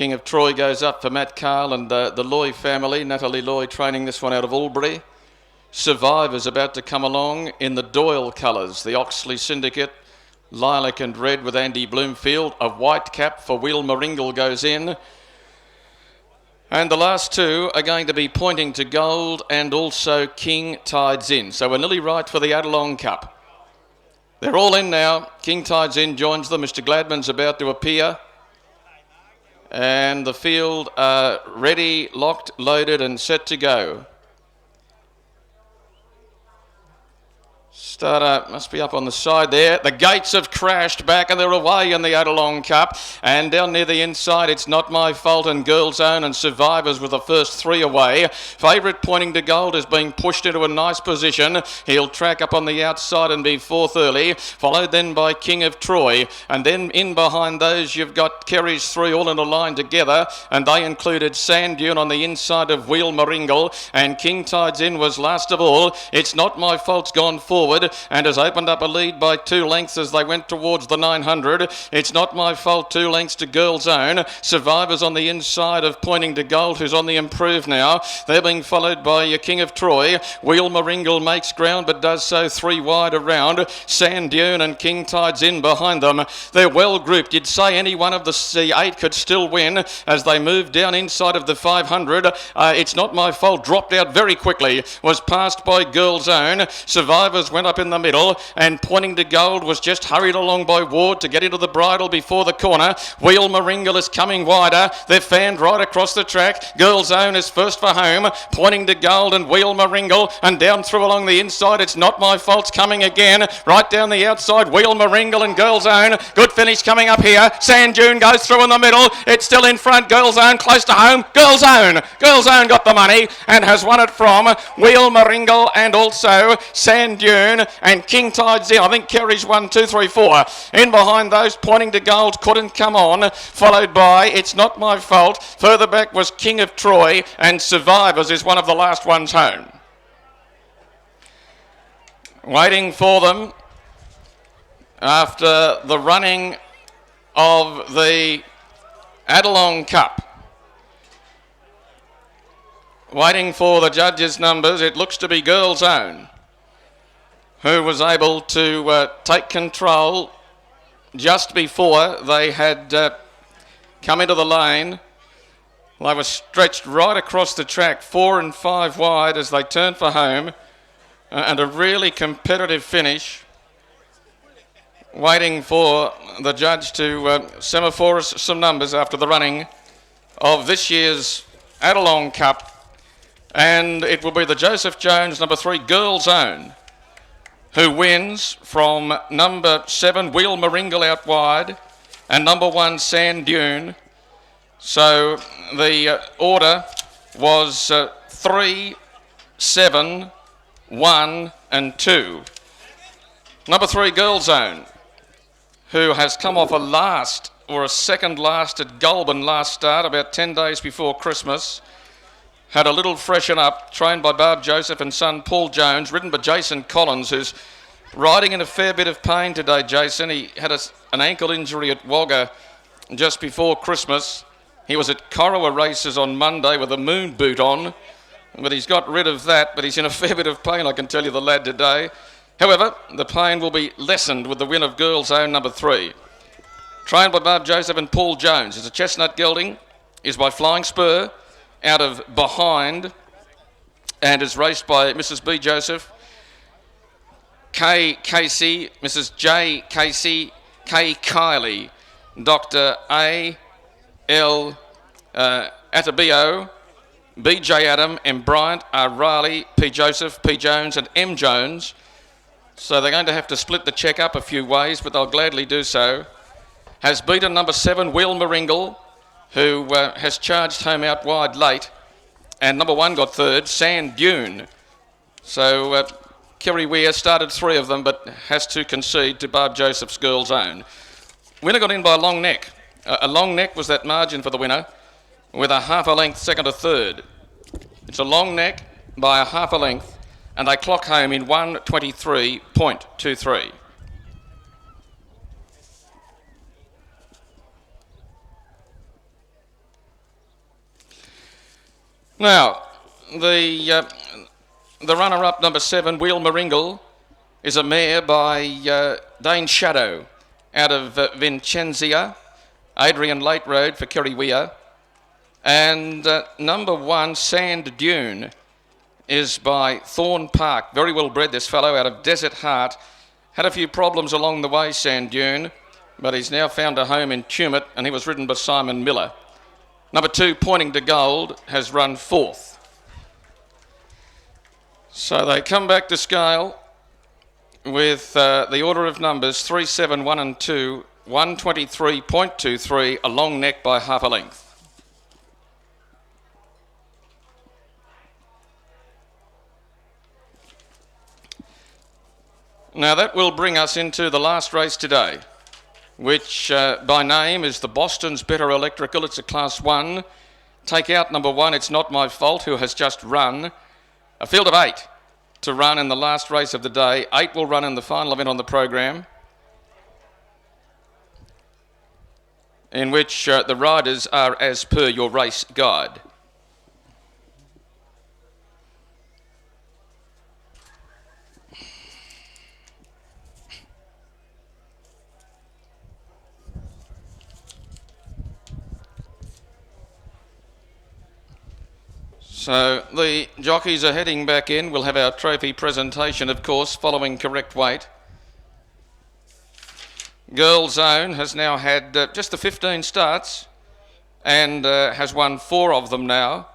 King of Troy goes up for Matt Carl and the Loy family. Natalie Loy training this one out of Albury. Survivor's about to come along in the Doyle colours. The Oxley Syndicate, lilac and red with Andy Bloomfield. A white cap for Will Meringel goes in. And the last two are going to be Pointing to Gold and also King Tides In. So we're nearly right for the Adelong Cup. They're all in now. King Tides In joins them. Mr. Gladman's about to appear. And the field are ready, locked, loaded and set to go. Starter must be up on the side there. The gates have crashed back and they're away in the Adelong Cup. And down near the inside, It's Not My Fault and Girls Own and Survivors with the first three away. Favourite Pointing to Gold is being pushed into a nice position. He'll track up on the outside and be fourth early, followed then by King of Troy. And then in behind those, you've got Kerry's three all in a line together. And they included Sand Dune on the inside of Wheel Meringel. And King Tides In was last of all. It's Not My Fault's gone forward and has opened up a lead by 2 lengths as they went towards the 900. It's Not My Fault, 2 lengths to Girls Own. Survivors on the inside of Pointing to Gold, who's on the improve now. They're being followed by your King of Troy. Wheel Meringel makes ground but does so 3 wide around. Sand Dune and King Tides In behind them. They're well grouped. You'd say any one of the 8 could still win as they move down inside of the 500. It's Not My Fault dropped out very quickly, was passed by Girls Own. Survivors went up in the middle and Pointing to Gold was just hurried along by Ward to get into the bridle before the corner. Wheel Meringel is coming wider. They're fanned right across the track. Girls Own is first for home. Pointing to Gold and Wheel Meringel and down through along the inside. It's Not My Fault's coming again. Right down the outside, Wheel Meringel and Girls Own. Good finish coming up here. Sand Dune goes through in the middle. It's still in front. Girls Own close to home. Girls Own. Girls Own got the money and has won it from Wheel Meringel and also Sand Dune and King Tides In. I think Kerry's 1, 2, 3, 4. In behind those, Pointing to Gold couldn't come on, followed by It's Not My Fault. Further back was King of Troy and Survivors is one of the last ones home. Waiting for them after the running of the Adelong Cup. Waiting for the judges' numbers, it looks to be Girls Own, who was able to take control just before they had come into the lane. They were stretched right across the track, 4 and 5 wide as they turned for home, and a really competitive finish. Waiting for the judge to semaphore us some numbers after the running of this year's Adelong Cup. And it will be the Joseph Jones, number 3, Girls Own, who wins from number 7, Wheel Meringel out wide, and number 1, Sand Dune. So the order was 3, 7, 1 and 2. Number 3, Girls Own, who has come off a second last at Goulburn last start, about 10 days before Christmas. Had a little freshen up, trained by Barb Joseph and son Paul Jones, ridden by Jason Collins, who's riding in a fair bit of pain today, Jason. He had an ankle injury at Wagga just before Christmas. He was at Corowa races on Monday with a moon boot on, but he's got rid of that, but he's in a fair bit of pain, I can tell you, the lad today. However, the pain will be lessened with the win of Girls Own, number 3. Trained by Barb Joseph and Paul Jones. It's a chestnut gelding, is by Flying Spur, out of behind, and is raced by Mrs. B. Joseph, K. Casey, Mrs. J. Casey, K. Kiley, Dr. A. L. Atabio, B. J. Adam, M. Bryant, R. Riley, P. Joseph, P. Jones and M. Jones. So they're going to have to split the cheque up a few ways, but they'll gladly do so. Has beaten number 7, Wheel Meringel, who has charged home out wide late, and number 1 got third, Sand Dune. So Kerry Weir started 3 of them, but has to concede to Barb Joseph's Girls Own. Winner got in by a long neck. A long neck was that margin for the winner, with a half a length second to third. It's a long neck by a half a length, and they clock home in 1:23.23. Now, the runner-up, number 7, Wheel Meringle, is a mare by Dane Shadow out of Vincenzia, Adrian Late Road for Kerry Weir. And number 1, Sand Dune, is by Thorn Park. Very well bred, this fellow, out of Desert Heart. Had a few problems along the way, Sand Dune, but he's now found a home in Tumut, and he was ridden by Simon Miller. Number 2, Pointing to Gold, has run 4th. So they come back to scale with the order of numbers 3, 7, 1 and 2, 123.23, a long neck by half a length. Now that will bring us into the last race today, which by name is the Boston's Better Electrical. It's a Class 1. Take out number 1, It's Not My Fault, who has just run. A field of 8 to run in the last race of the day. 8 will run in the final event on the program, in which the riders are as per your race guide. So the jockeys are heading back in. We'll have our trophy presentation, of course, following correct weight. Girls Own has now had just the 15 starts and has won 4 of them now.